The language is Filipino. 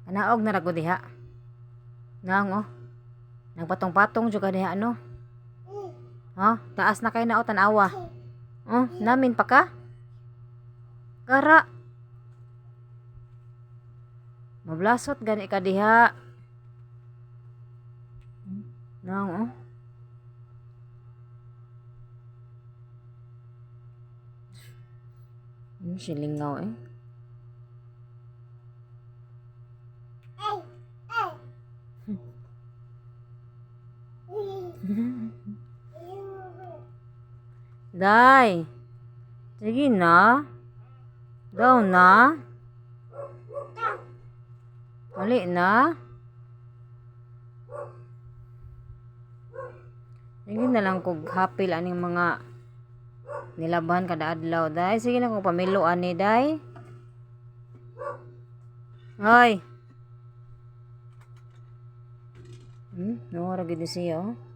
Anaog na rago diha. Nang oh. Nagpatong-patong juga diha ano. Oh, taas na kay na o tanawa. Oh, namin pa ka? Kara. Mablasot gani ka diha. Nang oh. Silingaw eh. Day. Sige na. Daw na. Uli na. Sige na lang kung hapil aning mga nilabahan kada adlaw, day. Sige na kung pamilo ani, day. Hoy. No, ragid siya, oh.